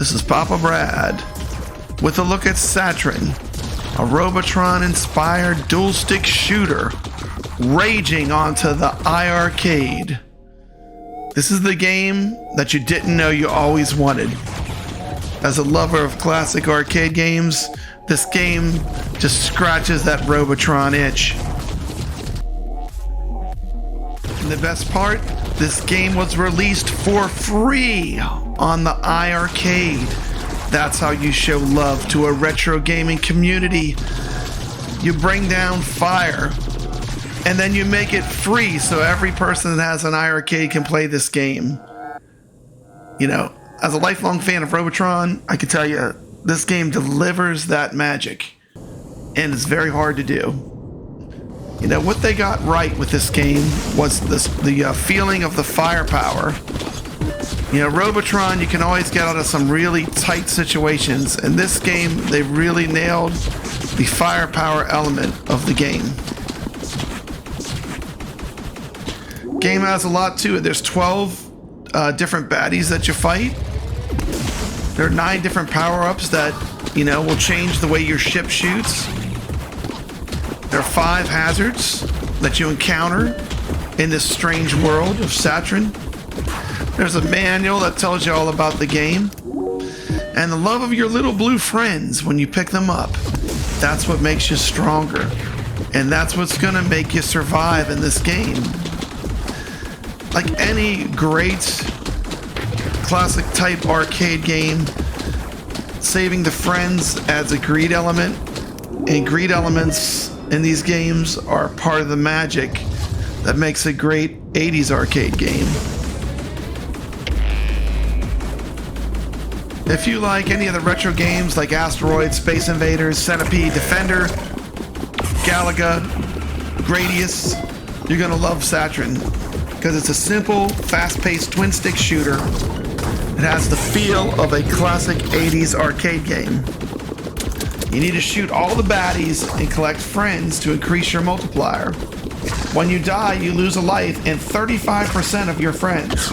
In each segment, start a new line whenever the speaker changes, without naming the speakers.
This is papabrad with a look at Satryn, a Robotron-inspired dual-stick shooter raging onto the iiRcade. This is the game that you didn't know you always wanted. As a lover of classic arcade games, this game just scratches that Robotron itch. And the best part, this game was released for free on the iiRcade. That's how you show love to a retro gaming community. You bring down fire, and then you make it free so every person that has an iiRcade can play this game. You know, as a lifelong fan of Robotron, I can tell you, this game delivers that magic, and it's very hard to do. You know, what they got right with this game was the feeling of the firepower. You know, Robotron, you can always get out of some really tight situations. In this game, they really nailed the firepower element of the game. Game has a lot to it. There's 12 different baddies that you fight. There are 9 different power-ups that, you know, will change the way your ship shoots. There are 5 hazards that you encounter in this strange world of Satryn. There's a manual that tells you all about the game. And the love of your little blue friends when you pick them up. That's what makes you stronger. And that's what's gonna make you survive in this game. Like any great classic type arcade game, saving the friends adds a greed element. And greed elements in these games are part of the magic that makes a great 80s arcade game. If you like any of the retro games like Asteroid, Space Invaders, Centipede, Defender, Galaga, Gradius, you're gonna love Satryn because it's a simple, fast-paced twin-stick shooter. It has the feel of a classic 80s arcade game. You need to shoot all the baddies and collect friends to increase your multiplier. When you die, you lose a life and 35% of your friends.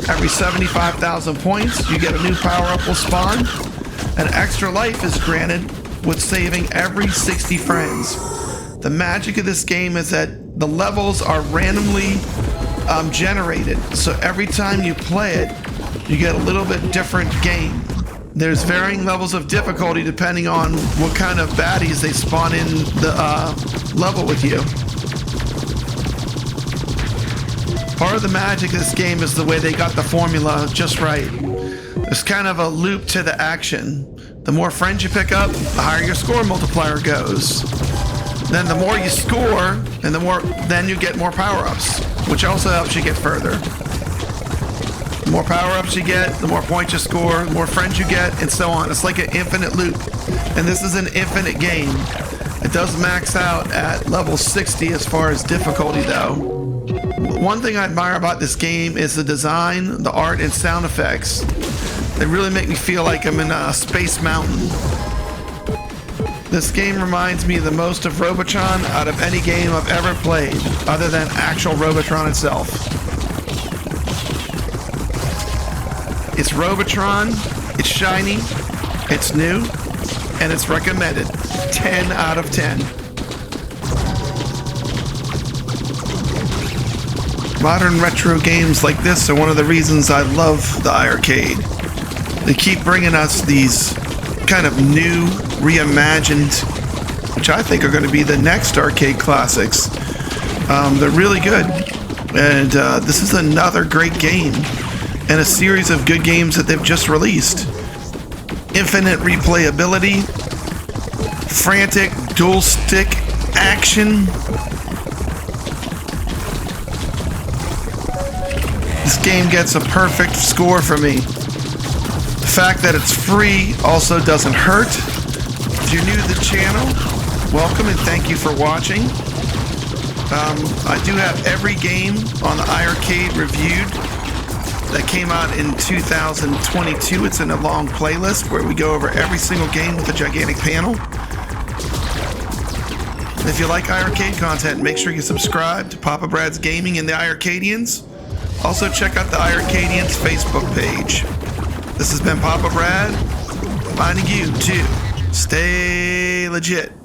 Every 75,000 points, you get a new power-up will spawn. An extra life is granted with saving every 60 friends. The magic of this game is that the levels are randomly generated. So every time you play it, you get a little bit different game. There's varying levels of difficulty depending on what kind of baddies they spawn in the level with you. Part of the magic of this game is the way they got the formula just right. There's kind of a loop to the action. The more friends you pick up, the higher your score multiplier goes. Then the more you score, and then you get more power-ups, which also helps you get further. The more power-ups you get, the more points you score, the more friends you get, and so on. It's like an infinite loop. And this is an infinite game. It does max out at level 60 as far as difficulty, though. One thing I admire about this game is the design, the art, and sound effects. They really make me feel like I'm in a Space Mountain. This game reminds me the most of Robotron out of any game I've ever played, other than actual Robotron itself. It's Robotron, it's shiny, it's new, and it's recommended. 10 out of 10. Modern retro games like this are one of the reasons I love the iiRcade. They keep bringing us these kind of new, reimagined, which I think are going to be the next arcade classics. They're really good. And this is another great game and a series of good games that they've just released. Infinite replayability, frantic dual stick action. This game gets a perfect score from me. The fact that it's free also doesn't hurt. If you're new to the channel, welcome and thank you for watching. I do have every game on the iiRcade reviewed that came out in 2022. It's in a long playlist where we go over every single game with a gigantic panel. If you like iiRcade content, make sure you subscribe to Papabrad's Gaming and the iiRcadians. Also check out the iiRcadians Facebook page. This has been Papa Brad, reminding you to stay legit.